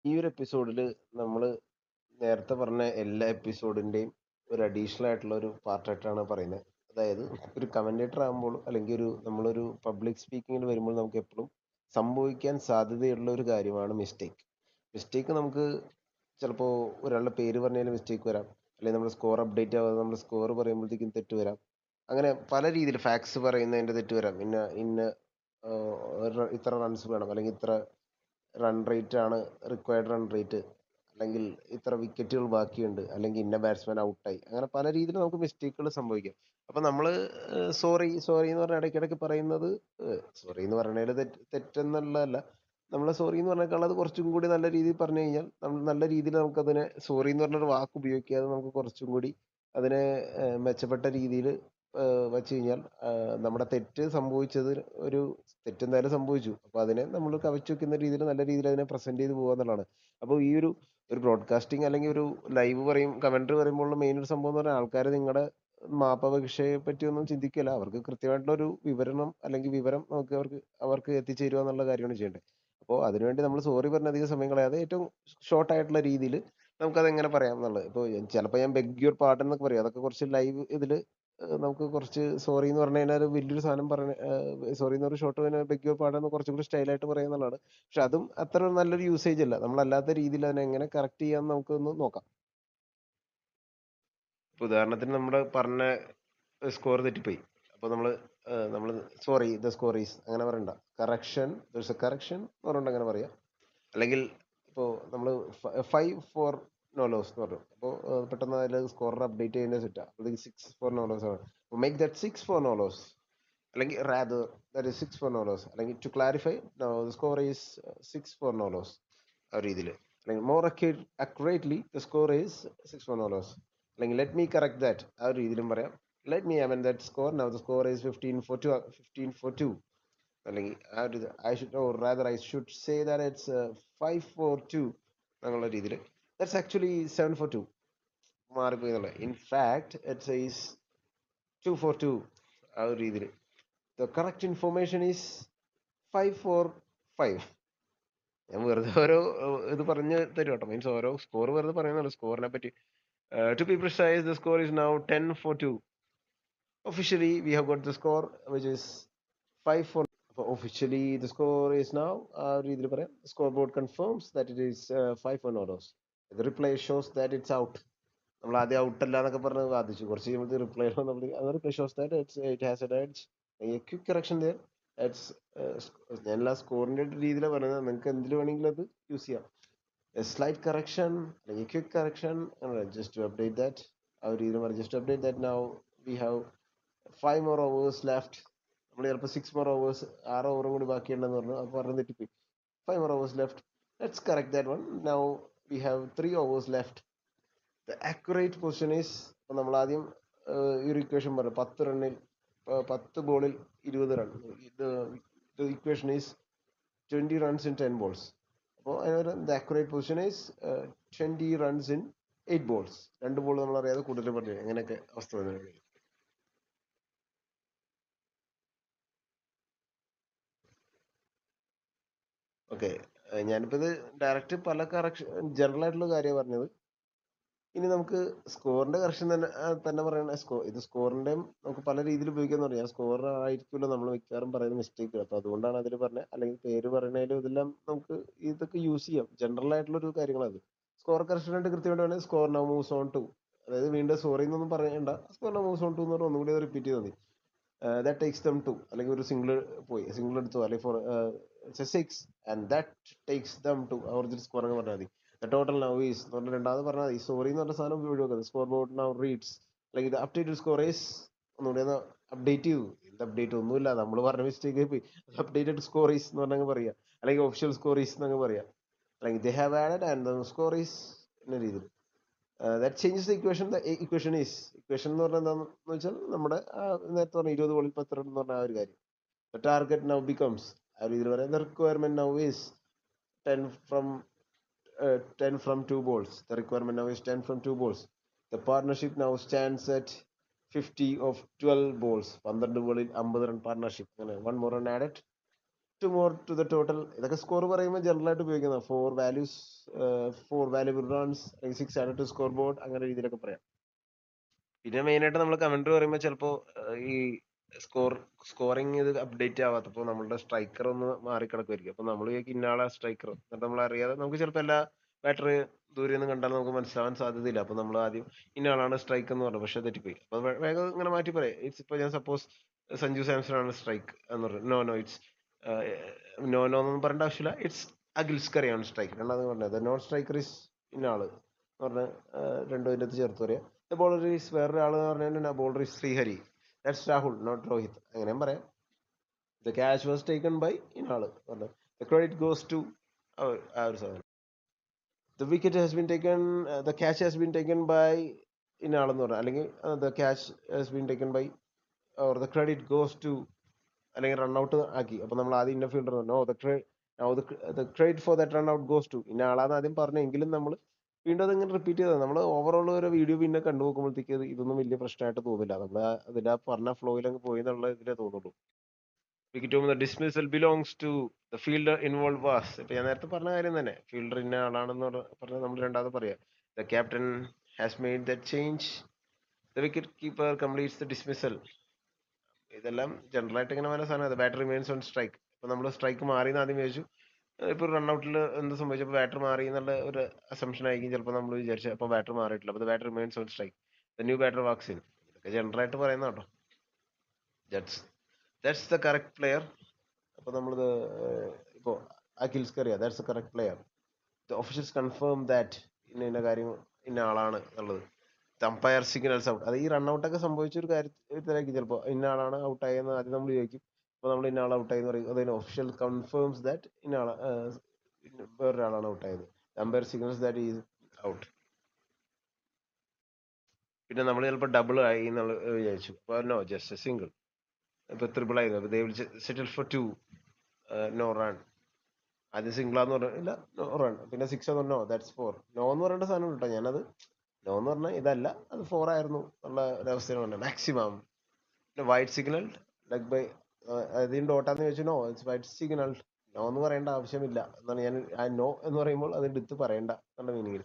ഈ ഒരു എപ്പിസോഡിൽ നമ്മൾ നേരത്തെ പറഞ്ഞ എല്ലാ എപ്പിസോഡിന്റെയും ഒരു അഡീഷണൽ ആയിട്ടുള്ള ഒരു പാർട്ടായിട്ടാണ് പറയുന്നത്. അതായത് ഒരു കമന്റേറ്റർ ആകുമ്പോൾ അല്ലെങ്കിൽ നമ്മളൊരു പബ്ലിക് സ്പീക്കിങ്ങിൽ വരുമ്പോൾ നമുക്ക് എപ്പോഴും സംഭവിക്കാൻ സാധ്യതയുള്ള ഒരു കാര്യമാണ് മിസ്റ്റേക്ക്. മിസ്റ്റേക്ക് നമുക്ക് ചിലപ്പോൾ ഒരാളുടെ പേര് പറഞ്ഞാൽ മിസ്റ്റേക്ക് വരാം, അല്ലെങ്കിൽ നമ്മൾ സ്കോർ അപ്ഡേറ്റ് ആവാതെ നമ്മൾ സ്കോർ പറയുമ്പോഴത്തേക്കും തെറ്റ് വരാം. അങ്ങനെ പല രീതിയിൽ ഫാക്ട്സ് പറയുന്നതിന്റെ തെറ്റ് വരാം. ഇന്ന ഇന്ന ഇത്ര റൺസ് വേണം, അല്ലെങ്കിൽ ഇത്ര റൺ റേറ്റ് ആണ് റിക്വയർഡ് റൺ റേറ്റ്, അല്ലെങ്കിൽ ഇത്ര വിക്കറ്റുകൾ ബാക്കിയുണ്ട്, അല്ലെങ്കിൽ ഇന്ന ബാറ്റ്സ്മാൻ ഔട്ടായി. അങ്ങനെ പല രീതിയിൽ നമുക്ക് മിസ്റ്റേക്കുകൾ സംഭവിക്കാം. അപ്പൊ നമ്മള് സോറി സോറി എന്ന് പറഞ്ഞ ഇടയ്ക്കിടയ്ക്ക് പറയുന്നത്, സോറി എന്ന് പറഞ്ഞതിൽ തെറ്റെന്നുള്ളതല്ല. നമ്മൾ സോറി എന്ന് പറഞ്ഞേക്കാൾ അത് കുറച്ചും കൂടി നല്ല രീതിയിൽ പറഞ്ഞു കഴിഞ്ഞാൽ നമ്മൾ നല്ല രീതിയിൽ നമുക്കതിനെ സോറി എന്ന് പറഞ്ഞൊരു വാക്ക് ഉപയോഗിക്കാതെ നമുക്ക് കുറച്ചും കൂടി അതിനെ മെച്ചപ്പെട്ട രീതിയിൽ വച്ചു കഴിഞ്ഞാൽ നമ്മുടെ തെറ്റ് സംഭവിച്ചത് ഒരു തെറ്റെന്തായാലും സംഭവിച്ചു. അപ്പൊ അതിനെ നമ്മൾ കവച്ചു വെക്കുന്ന രീതിയിൽ നല്ല രീതിയിൽ അതിനെ പ്രസന്റ് ചെയ്ത് പോകുക എന്നുള്ളതാണ്. അപ്പോൾ ഈ ഒരു ബ്രോഡ്കാസ്റ്റിംഗ് അല്ലെങ്കിൽ ഒരു ലൈവ് പറയും കമന്ററി പറയുമ്പോഴുള്ള മെയിൻ ഒരു സംഭവം എന്ന് പറഞ്ഞാൽ ആൾക്കാർ നിങ്ങളുടെ മാപ്പപേക്ഷയെ പറ്റി ഒന്നും ചിന്തിക്കില്ല. അവർക്ക് കൃത്യമായിട്ടുള്ള ഒരു വിവരണം അല്ലെങ്കിൽ വിവരം നമുക്ക് അവർക്ക് എത്തിച്ചേരുക എന്നുള്ള കാര്യമാണ് ചെയ്യേണ്ടത്. അപ്പോൾ അതിനുവേണ്ടി നമ്മൾ സോറി പറഞ്ഞ അധികം സമയം കളയാതെ ഏറ്റവും ഷോർട്ട് ആയിട്ടുള്ള രീതിയിൽ നമുക്കത് എങ്ങനെ പറയാം എന്നുള്ളത്. ഇപ്പോൾ ചിലപ്പോൾ ഞാൻ ബെഗ് യുവർ പാർഡൻ എന്നൊക്കെ പറയും. അതൊക്കെ കുറച്ച് ലൈവ് ഇതിൽ നമുക്ക് കുറച്ച് സോറി എന്ന് പറഞ്ഞു കഴിഞ്ഞാൽ വലിയൊരു സാധനം പറഞ്ഞ സോറി എന്ന് ഒരു ഷോർട്ട് തന്നെ ബെഗ് യുവർ പാർഡൻ എന്ന് കുറച്ചും കൂടി സ്റ്റൈലായിട്ട് പറയുന്നുള്ളതാണ്. പക്ഷെ അതും അത്ര നല്ലൊരു യൂസേജ് അല്ല. നമ്മളല്ലാത്ത രീതിയിൽ അതിനെ എങ്ങനെ കറക്റ്റ് ചെയ്യാൻ നമുക്കൊന്ന് നോക്കാം. ഇപ്പൊ ഉദാഹരണത്തിന് നമ്മുടെ പറഞ്ഞ സ്കോർ തെറ്റിപ്പോയി. അപ്പൊ നമ്മള് സോറി ദ സ്കോർ ഈസ് അങ്ങനെ പറയണ്ട. കറക്ഷൻ, കറക്ഷൻ എന്ന് പറഞ്ഞിട്ട് അങ്ങനെ പറയാം. അല്ലെങ്കിൽ ഇപ്പോൾ നമ്മൾ 5 ഫോർ നോ ലോസ് എന്ന് പറഞ്ഞു. അപ്പോൾ പെട്ടെന്ന് അതിൽ സ്കോർ അപ്ഡേറ്റ് ചെയ്യുന്ന സെറ്റാ. അത് 6 ഫോർ നോ ലോസ് ആണ്. Make that 6 for no loss, അല്ലെങ്കിൽ rather that is 6 for no loss, അല്ലെങ്കിൽ to clarify the score is 6 for no loss. ആ ഒരു രീതിയിൽ അല്ലെങ്കിൽ more accurately the score is 6 for no loss, അല്ലെങ്കിൽ ലെറ്റ് മീ കറക്റ്റ് ദാറ്റ് ആ ഒരു രീതിയിലും പറയാം. Let me amend that score, now the score is 15 for 2, 15 for 2. അല്ലെങ്കിൽ ആ ഒരു I should or rather I should say that it's 5 for 2 എന്നുള്ള രീതിയിൽ. That's actually 7 for 2. മാറിപ്പോയി എന്നുള്ളത്. In fact it's is 2 for 2. ആ ഒരു രീതിയിൽ the correct information is 5 for 5. ഞാൻ വെറുതെ ഓരോ ഇത് പറഞ്ഞു തരും കേട്ടോ. മീൻസ് ഓരോ സ്കോർ വെറുതെ പറയുന്നുള്ളൂ സ്കോറിനെ പറ്റി. To be precise the score is now 10 for 2. Officially we have got the score which is 5 for. അപ്പോൾ officially the score is now ആ ഒരു രീതിയിൽ പറയാം. Score board confirms that it is 5 for 0. The replay shows that it's out. നമ്മൾ ആദ്യം out അല്ല എന്നൊക്കെ പറഞ്ഞ് വാദിച്ചു. കുറച്ച് കഴിയുമ്പോൾ replay replay shows that it has a edge. Quick correction there. That's ഞാൻ എല്ലാ സ്കോറിന്റെ രീതിയിലാണ് പറയുന്നത്. നിങ്ങൾക്ക് എന്തിൽ വേണമെങ്കിലും അത് യൂസ് ചെയ്യാം. സ്ലൈറ്റ് കറക്ഷൻ അല്ലെങ്കിൽ quick correction, just to update that. ആ ഒരു രീതിയിൽ പറയും just update that now we have 5 more overs left. നമ്മൾ ചിലപ്പോൾ 6 more overs, 6 ഓവറും കൂടി ബാക്കിയുണ്ടെന്ന് പറഞ്ഞു. അപ്പോൾ പറഞ്ഞു തെറ്റിപ്പോയി. 5 more overs left. Let's correct that one. Now we have 3 overs left. The accurate position is, ഇപ്പൊ നമ്മൾ ആദ്യം ഈ ഒരു ഇക്വേഷൻ പറഞ്ഞു 10 റണ്ണിൽ 10 ബോളിൽ 20 റൺ. ഇത് equation is 20 runs in 10 balls. അപ്പോൾ അതിനൊരു the accurate position is 20 runs in 8 balls. 2 ball നമ്മൾ അറിയാതെ കൂടുതൽ പറഞ്ഞു അങ്ങനെയൊക്കെ അവസ്ഥ വരുന്നത്. ഓക്കെ, ഞാനിപ്പോ ഇത് ഡയറക്റ്റ് പല കറക്ഷൻ ജനറൽ ആയിട്ടുള്ള കാര്യമാണ് പറഞ്ഞത്. ഇനി നമുക്ക് സ്കോറിന്റെ കറക്ഷൻ തന്നെ പറയണ. ഇത് സ്കോറിന്റെയും നമുക്ക് പല രീതിയിൽ ഉപയോഗിക്കാന്ന് പറയാം. സ്കോർ ആയിരിക്കുമല്ലോ നമ്മൾ മിക്കവാറും പറയുന്ന മിസ്റ്റേക്ക്. അപ്പൊ അതുകൊണ്ടാണ് അതിൽ പറഞ്ഞത്. അല്ലെങ്കിൽ പേര് പറയണതിലും ഇതെല്ലാം നമുക്ക് ഇതൊക്കെ യൂസ് ചെയ്യാം. ജനറൽ ആയിട്ടുള്ള ഒരു കാര്യങ്ങളത്. സ്കോർ കറക്ഷൻ ആയിട്ട് കൃത്യമായിട്ട് വേണമെങ്കിൽ score now moves on to, അതായത് വീണ്ടും സോറി എന്നൊന്നും പറയണ്ട. Score now moves on to എന്ന് പറഞ്ഞാൽ ഒന്നുകൂടി റിപ്പീറ്റ് ചെയ്താൽ മതി. ദാറ്റ് ടേക്സ് ദം ടു, അല്ലെങ്കിൽ ഒരു സിംഗിൾ പോയി സിംഗിൾ എടുത്തു, അല്ലെങ്കിൽ four 6 and that takes them to original score എന്ന് പറഞ്ഞാൽ മതി. ടോട്ടൽ നൗ ഈസ് എന്ന് പറഞ്ഞാൽ രണ്ടാമത് പറഞ്ഞാൽ മതി. സോറി എന്ന് പറഞ്ഞ സാധനം ഒഴിവാക്കുന്നത്. സ്കോർ ബോർഡ് നൗ റീഡ്സ്, അല്ലെങ്കിൽ അപ്ഡേറ്റഡ് സ്കോർ ഈസ്, ഒന്നുകൂടി ഒന്ന് അപ്ഡേറ്റ് ചെയ്യൂ. എന്ത് അപ്ഡേറ്റ്? ഒന്നുമില്ല, നമ്മൾ പറഞ്ഞ മിസ്റ്റേക്ക് പോയി. അപ്ഡേറ്റഡ് സ്കോർ ഈസ് എന്ന് പറഞ്ഞാൽ പറയാം, അല്ലെങ്കിൽ ഒഫീഷ്യൽ സ്കോർ ഈസ് എന്നങ്ങ് പറയാം, അല്ലെങ്കിൽ they have added and the score is എന്ന രീതിയിൽ. That changes the equation. The equation is, equation എന്ന് പറഞ്ഞാൽ എന്താണെന്ന് വെച്ചാൽ നമ്മുടെ നേരത്തെ പറഞ്ഞ 20 ബോളിൽ 10 റൺ എന്ന് പറഞ്ഞ ആ ഒരു കാര്യം. ദ ടാർഗറ്റ് നൗ ബിക്കംസ്, ആ ഒരു ഇതിൽ പറയാം. The requirement now is 10 from 10 from 2 balls. The requirement now is 10 from 2 balls. The partnership now stands at 50 of 12 balls. 12 ബോളിൽ 50 റൺ പാർട്ണർഷിപ്പ്. അങ്ങനെ 1 more run added. Two more to the total. ഇതൊക്കെ score പറയുമ്പോൾ general ആയിട്ട് ഉപയോഗിക്കുന്ന 4 values, 4 valuable runs, 6 added to score board, അങ്ങനെ രീതിയിലൊക്കെ പറയാം. പിന്നെ മെയിനായിട്ട് നമ്മൾ കമന്ററി പറയുമ്പോൾ ചിലപ്പോൾ ഈ സ്കോറിങ് ഇത് അപ്ഡേറ്റ് ആവാത്തപ്പോൾ നമ്മളുടെ സ്ട്രൈക്കർ ഒന്ന് മാറിക്കിടക്കുമായിരിക്കും. അപ്പൊ നമ്മൾ ഇന്നാളെ സ്ട്രൈക്കർ എന്നിട്ട് നമ്മൾ അറിയാതെ നമുക്ക് ചിലപ്പോൾ എല്ലാ ബാറ്റർ ദൂരെ നിന്ന് കണ്ടാൽ നമുക്ക് മനസ്സിലാവാൻ സാധ്യതയില്ല. അപ്പൊ നമ്മൾ ആദ്യം ഇന്നയാളാണ് സ്ട്രൈക്ക് എന്ന് പറഞ്ഞു, പക്ഷെ തെറ്റിപ്പോയി. അപ്പൊ വേഗം ഇങ്ങനെ മാറ്റി പറയാം. ഇറ്റ്സ് ഇപ്പൊ ഞാൻ സപ്പോസ് സഞ്ജു സാംസൺ ആണ് സ്ട്രൈക്ക് എന്ന് പറഞ്ഞു. നോ ഇറ്റ്സ് നോ എന്നൊന്നും പറയേണ്ട ആവശ്യമില്ല. ഇറ്റ്സ് അഖിൽസ്കറിയാണ് സ്ട്രൈക്ക്. രണ്ടാമത് പറഞ്ഞത് നോൺ സ്ട്രൈക്കർ ഇസ് ഇന്നാള് എന്ന് പറഞ്ഞ രണ്ടും അതിൻ്റെ അകത്ത് ചേർത്ത് പറയാം. ബോളർ ഈസ് വേറൊരാൾ എന്ന് പറഞ്ഞാൽ bowler is Sreehari, that's Rahul not Rohit, അങ്ങനെയും പറയാം. The catch was taken by ഇന്നാള് പറഞ്ഞത്. ദ ക്രെഡിറ്റ് ഗോസ് ടു ആ ഒരു സാധനം. The wicket has been taken, the catch has been taken by ഇന്നാളെന്ന് പറഞ്ഞാൽ, അല്ലെങ്കിൽ the catch has been taken by or the credit goes to, അല്ലെങ്കിൽ run out ആക്കി. അപ്പൊ നമ്മൾ ആദ്യം ഇന്ന fielder no the credit for that run out goes to ഇന്ന ആളാന്ന് ആദ്യം പറഞ്ഞെങ്കിലും നമ്മൾ വീണ്ടും അതിങ്ങനെ റിപ്പീറ്റ് ചെയ്തത്. നമ്മൾ ഓവറോൾ ഒരു വീഡിയോ പിന്നെ കണ്ടു നോക്കുമ്പോഴത്തേക്ക് ഇതൊന്നും വലിയ പ്രശ്നമായിട്ട് തോന്നില്ല. നമ്മൾ അതിന്റെ ആ പറഞ്ഞ ഫ്ലോയിൽ അങ്ങ് പോയി എന്നുള്ള ഇതിലേ തോന്നുള്ളൂ. വിക്കറ്റ് പോകുമ്പോൾ dismissal belongs to the fielder involve was. ഇപ്പൊ ഞാൻ നേരത്തെ പറഞ്ഞ കാര്യം തന്നെ, ഫീൽഡർ ഇന്ന ആളാണെന്ന് പറഞ്ഞാൽ നമ്മൾ രണ്ടാമത് പറയാം. The captain has made the change, the wicket keeper completes the dismissal. ഇതെല്ലാം ജനറൽ ആയിട്ട് ഇങ്ങനെ പറയുന്ന സാധനം. Batter remains on strike. ഇപ്പൊ നമ്മൾ സ്ട്രൈക്ക് മാറി എന്ന് ആദ്യം വിചാരിച്ചു. ഇപ്പൊ റൺഔട്ടിൽ എന്ത് സംഭവിച്ചപ്പോൾ ബാറ്റർ മാറി എന്നുള്ള ഒരു അസംഷൻ ആയിരിക്കും ചിലപ്പോൾ നമ്മൾ വിചാരിച്ചത്. അപ്പൊ ബാറ്റർ മാറിയിട്ടില്ല. അപ്പൊ batter remains on strike, the new batter wax in. ഇതൊക്കെ ജനറൽ ആയിട്ട് പറയുന്ന കേട്ടോ. That's the correct player. അപ്പൊ നമ്മളിത് ഇപ്പോ അഖിൽസ്ക്ക് അറിയാം, that's the correct player. The officials confirm that ഇന്ന കാര്യം ഇന്ന ആളാണ് എന്നുള്ളത്. Umpire signals out. അത് ഈ റൺഔട്ടൊക്കെ സംഭവിച്ച ഒരു കാര്യത്തിലായിരിക്കും ചിലപ്പോൾ ഇന്ന ആളാണ് ഔട്ടായെന്ന് ആദ്യം നമ്മൾ ചോദിക്കും. അപ്പോൾ നമ്മൾ ഇന്ന ആൾ ഔട്ടായി എന്ന് പറയും. അതിന് ഒഫീഷ്യൽ കൺഫേംസ് ദാറ്റ് ഇന്ന ആള് വേറൊരാളാണ് ഔട്ടായത്. Umpire signals that is out. പിന്നെ നമ്മൾ ചിലപ്പോൾ ഡബിൾ ആയി എന്നുള്ള വിചാരിച്ചു. അപ്പോൾ നോ, ജസ്റ്റ് എ സിംഗിൾ. ഇപ്പൊ ട്രിപ്പിൾ ആയിരുന്നു. അപ്പൊ they will settle for 2, no run. ആദ്യം സിംഗിളാന്ന് പറഞ്ഞു, ഇല്ല നോ റൺ. പിന്നെ 6 എന്ന് പറഞ്ഞു, നോ ദാറ്റ്സ് 4. നോ എന്ന് പറയേണ്ട സാധനം കേട്ടോ. ഞാനത് നോ എന്ന് പറഞ്ഞാൽ ഇതല്ല, അത് 4 ആയിരുന്നു എന്നുള്ള ഒരവസ്ഥയാണ് പറഞ്ഞത്. Maximum wide signal leg bye. അതിന് ഡോട്ടാന്ന് ചോദിച്ചു, no it's wide signal. No എന്ന് പറയേണ്ട ആവശ്യമില്ല എന്നാണ് ഞാൻ ആ നോ എന്ന് പറയുമ്പോൾ അത് എടുത്ത് പറയണ്ട എന്നുള്ള മീനിങ്ങിൽ.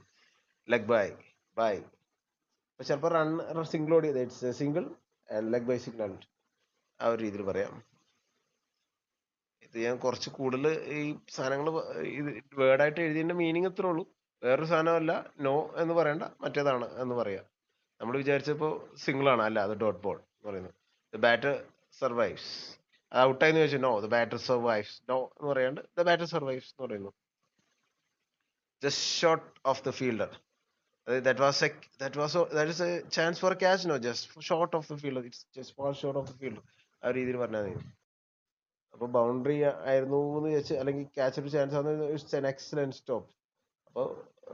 Leg bye. അപ്പൊ ചിലപ്പോൾ റൺ സിംഗിൾ ഓടിയത് it's single leg bye signal, ആ ഒരു രീതിയിൽ പറയാം. ഇത് ഞാൻ കുറച്ച് കൂടുതൽ ഈ സാധനങ്ങൾ ഇത് വേർഡായിട്ട് എഴുതിയതിന്റെ മീനിങ് ഇത്രേ ഉള്ളൂ. വേറൊരു സാധനമല്ല നോ എന്ന് പറയണ്ട, മറ്റേതാണ് എന്ന് പറയാം. നമ്മൾ വിചാരിച്ചപ്പോ സിംഗിൾ ആണ്, അല്ല അത് ഡോട്ട് ബോൾ എന്ന് പറയുന്നത്. The batter survives. അത് ഔട്ടായെന്ന് ചോദിച്ചു, no the batter survives. No എന്ന് പറയാണ്ട് ദ ബാറ്റർ സർവൈവ്സ് എന്ന് പറയുന്നു. Just short of the fielder. That is a chance for a catch. No, just short of the fielder. It's just far short of the fielder. ആ രീതിയിൽ പറഞ്ഞാൽ മതി. അപ്പൊ boundary ആയിരുന്നു എന്ന് വെച്ച്, അല്ലെങ്കിൽ ക്യാച്ച് ഒരു ചാൻസ് ആണ്, ഇറ്റ്സ് എൻ എക്സലന്റ് സ്റ്റോപ്പ്. അപ്പോൾ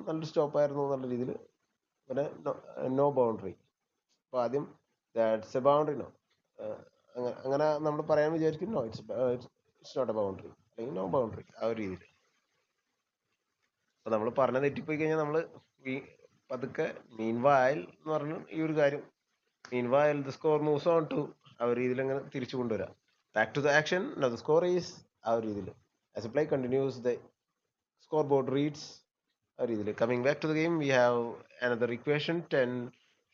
നല്ലൊരു സ്റ്റോപ്പ് ആയിരുന്നു എന്നുള്ള രീതിയിൽ. പിന്നെ നോ ബൗണ്ടറി. അപ്പൊ ആദ്യം ദാറ്റ്സ് എ ബൗണ്ടറി, നോ അങ്ങനെ നമ്മൾ പറയാൻ വിചാരിക്കും, no it's not a boundary, അല്ലെങ്കിൽ നോ ബൗണ്ടറി, ആ ഒരു രീതിയിൽ. അപ്പൊ നമ്മൾ പറഞ്ഞ തെറ്റിപ്പോയി കഴിഞ്ഞാൽ നമ്മൾ പതുക്കെ മീൻ വായൽ എന്ന് പറഞ്ഞു ഈ ഒരു കാര്യം, meanwhile the score moves on to, ആ ഒരു രീതിയിൽ അങ്ങനെ തിരിച്ചു കൊണ്ടുവരാം. Back to the action, no the score is, ആ ഒരു രീതിയിൽ. As a play continues the scoreboard reads, ആ ഒരു രീതിയിൽ. Coming back to the game we have another equation 10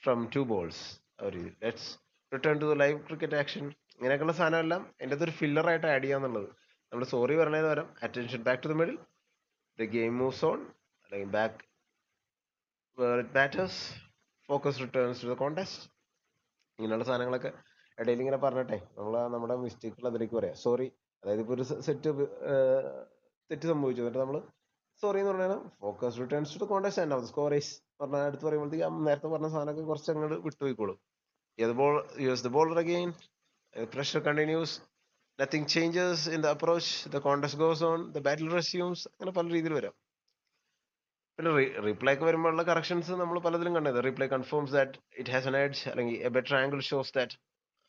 from 2 balls, ആ ഒരു രീതിയിൽ. Let's return to the live cricket action. ഇങ്ങനെയൊക്കെയുള്ള സാധനമെല്ലാം എൻ്റെ ഒരു ഫില്ലറായിട്ട് ആഡ് ചെയ്യാന്നുള്ളത്. നമ്മൾ സോറി പറഞ്ഞതിന് പകരം attention back to the middle, the game moves on, അല്ലെങ്കിൽ back where it matters, focus returns to the contest. ഇങ്ങനെയുള്ള സാധനങ്ങളൊക്കെ ഇടയിൽ ഇങ്ങനെ പറഞ്ഞിട്ടെ നമ്മൾ നമ്മുടെ മിസ്റ്റേക്കുകൾ അതിലേക്ക് പറയാം. സോറി, അതായത് ഇപ്പൊ ഒരു സെറ്റ് തെറ്റ് സംഭവിച്ചു, എന്നിട്ട് നമ്മൾ സോറി എന്ന് പറഞ്ഞാൽ focus returns to the contest and score is പറഞ്ഞാൽ അടുത്ത് പറയുമ്പോഴത്തേക്ക് നേരത്തെ പറഞ്ഞ സാധനമൊക്കെ കുറച്ച് അങ്ങോട്ട് വിട്ടുപോയിക്കോളും. Use the bowler again, pressure continues, nothing changes in the approach, the contest goes on, the battle resumes, അങ്ങനെ പല രീതിയിൽ വരാം. പിന്നെ റീപ്ലേ ഒക്കെ വരുമ്പോഴുള്ള കറക്ഷൻസ് നമ്മൾ പലതിലും കണ്ടത്. Replay confirms that it has an edge, അല്ലെങ്കിൽ a better angle shows that.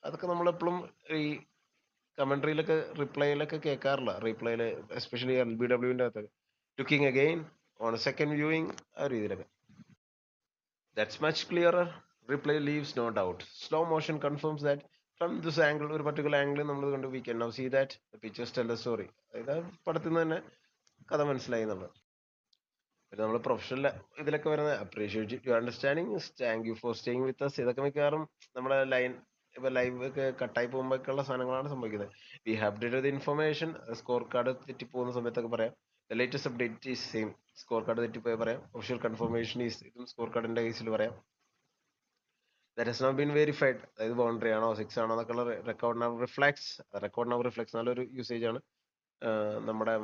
അതൊക്കെ നമ്മൾ എപ്പോഴും ഈ കമന്ററിയിലൊക്കെ റിപ്ലൈയിലൊക്കെ കേൾക്കാറില്ല. റീപ്ലേയിൽ എസ്പെഷ്യലി LBWന്റെ അകത്ത് looking again on second viewing, ആ രീതിയിലൊക്കെ. That's much clearer. Replay leaves no doubt. Slow motion confirms that from this angle, ഒരു പർട്ടിക്കുലർ ആംഗിൾ നമ്മൾ കണ്ട് we can now see that the pictures tell the story. അതായത് പടത്തിൽ നിന്ന് തന്നെ കഥ മനസ്സിലായി എന്നുള്ളത്. പിന്നെ നമ്മൾ പ്രൊഫഷണൽ ഇതിലൊക്കെ വരുന്ന appreciate you understanding, thank you for staying with us, ഇതൊക്കെ മിക്കവാറും നമ്മുടെ ലൈൻ ഇപ്പൊ ലൈവ് ഒക്കെ കട്ടായി പോകുമ്പോഴൊക്കെയുള്ള സാധനങ്ങളാണ് സംഭവിക്കുന്നത്. We have updated information. Scorecard തെറ്റിപ്പോകുന്ന സമയത്തൊക്കെ പറയാം the latest update is same. Scorecard തെറ്റിപ്പോയി പറയാം. ഒഫീഷ്യൽ കൺഫർമേഷൻ ഈസ്, ഇതും സ്കോർ കാർഡിന്റെ കേസിൽ പറയാം. That has not been verified, അതായത് ബൗണ്ടറി ആണോ 6 ആണോ എന്നൊക്കെയുള്ള record number reflects. Record number reflects നല്ലൊരു യൂസേജ് ആണ്. നമ്മുടെ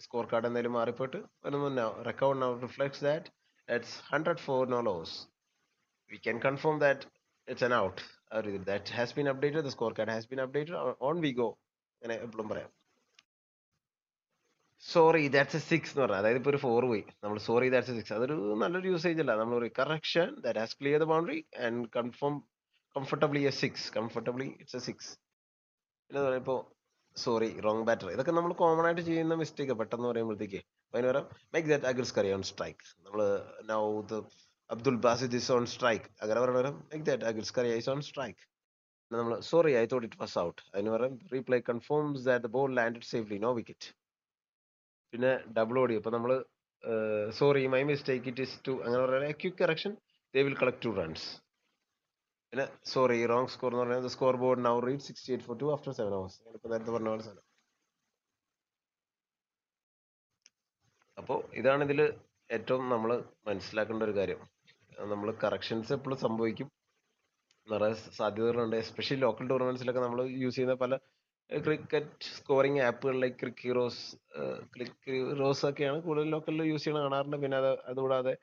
സ്കോർ കാർഡ് എന്തെങ്കിലും മാറിപ്പോയിട്ട് വരുന്ന record number reflects that it's 100 for no loss. We can confirm that it's an out. That has been updated, the scorecard has been updated, on we go. അങ്ങനെ എപ്പോഴും പറയാം. Sorry that's A 6 എന്ന് പറഞ്ഞാൽ, അതായത് ഇപ്പോൾ ഒരു 4 പോയി, നമ്മൾ സോറി ദാറ്റ്സ് എ 6, അതൊരു നല്ലൊരു യൂസേജ് അല്ല. നമ്മൾ ഒരു correction that has clear the boundary and confirm comfortably A 6, comfortably it's A 6. പിന്നെ ഇപ്പോൾ സോറി റോങ് ബാറ്റർ, ഇതൊക്കെ നമ്മൾ കോമൺ ആയിട്ട് ചെയ്യുന്ന മിസ്റ്റേക്ക് പെട്ടെന്ന് പറയുമ്പോഴത്തേക്ക്. അതിന് പകരം മേക്ക് ദാറ്റ് അഗർസ്കറി ഓൺ സ്ട്രൈക്ക്. നമ്മൾ now the Abdul Basith is on strike, അങ്ങനെ പറയുന്ന മേക്ക് ദാറ്റ് അഗർസ്കറി ഈസ് ഓൺ സ്ട്രൈക്ക്. നമ്മൾ sorry I thought it was out, അതിന് പകരം replay confirms that the ball landed safely, no wicket. പിന്നെ ഡബിൾ ഓടി, ഇപ്പൊ നമ്മള് sorry my mistake it is two, അങ്ങനെ പറയുന്നത് quick correction, they will collect 2 runs. പിന്നെ സോറി റോങ് സ്കോർ എന്ന് പറയുന്നത് score board now read 68 for 2 after 7 hours. ഞാനിപ്പോ നേരത്തെ പറഞ്ഞ പോലെ സാധനം. അപ്പോൾ ഇതാണ് ഇതിൽ ഏറ്റവും നമ്മൾ മനസ്സിലാക്കേണ്ട ഒരു കാര്യം. നമ്മൾ കറക്ഷൻസ് എപ്പോഴും സംഭവിക്കും, നിറയെ സാധ്യതകളുണ്ട്. എസ്പെഷ്യലി ലോക്കൽ ടൂർണമെന്റ്സിലൊക്കെ നമ്മൾ യൂസ് ചെയ്യുന്ന പല ക്രിക്കറ്റ് സ്കോറിംഗ് ആപ്പുകൾ ലൈക്ക് ക്ലിക്ക് ഹീറോസ് ഒക്കെയാണ് കൂടുതൽ ലോക്കലിൽ യൂസ് ചെയ്യണ കാണാറുണ്ട്. പിന്നെ അതുകൂടാതെ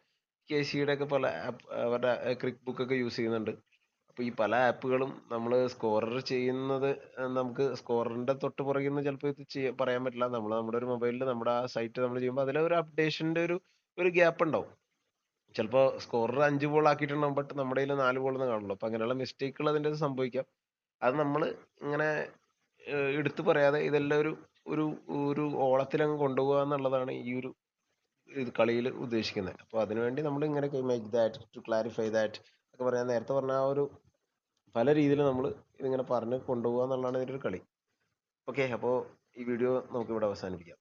KCയുടെ ഒക്കെ പല ആപ്പ്, അവരുടെ ക്രിക്ക് ബുക്ക് ഒക്കെ യൂസ് ചെയ്യുന്നുണ്ട്. അപ്പോൾ ഈ പല ആപ്പുകളും നമ്മൾ സ്കോറർ ചെയ്യുന്നത്, നമുക്ക് സ്കോറിന്റെ തൊട്ട് പുറകിൽ നിന്ന് ചിലപ്പോൾ ഇത് പറയാൻ പറ്റില്ല. നമ്മൾ നമ്മുടെ ഒരു മൊബൈലിൽ നമ്മുടെ ആ സൈറ്റ് നമ്മൾ ചെയ്യുമ്പോൾ അതിലെ ഒരു അപ്ഡേഷന്റെ ഒരു ഗ്യാപ്പ് ഉണ്ടാവും. ചിലപ്പോൾ സ്കോറർ 5 ബോൾ ആക്കിയിട്ടുണ്ടാവും, ബട്ട് നമ്മുടെ കയ്യിൽ 4 ബോൾ എന്ന് കാണുള്ളൂ. അപ്പൊ അങ്ങനെയുള്ള മിസ്റ്റേക്കുകൾ അതിൻ്റെ സംഭവിക്കാം. അത് നമ്മൾ ഇങ്ങനെ എടുത്തു പറയാതെ ഇതെല്ലാം ഒരു ഒരു ഓളത്തിലങ്ങ് കൊണ്ടുപോകുക എന്നുള്ളതാണ് ഈ ഒരു കളിയിൽ ഉദ്ദേശിക്കുന്നത്. അപ്പോൾ അതിനുവേണ്ടി നമ്മൾ ഇങ്ങനെ make that to clarify that ഒക്കെ പറയാൻ നേരത്തെ പറഞ്ഞ ആ ഒരു പല രീതിയിൽ നമ്മൾ ഇതിങ്ങനെ പറഞ്ഞ് കൊണ്ടുപോകുക എന്നുള്ളതാണ് ഇതിൻ്റെ ഒരു കളി. ഓക്കെ, അപ്പോൾ ഈ വീഡിയോ നമുക്ക് ഇവിടെ അവസാനിപ്പിക്കാം.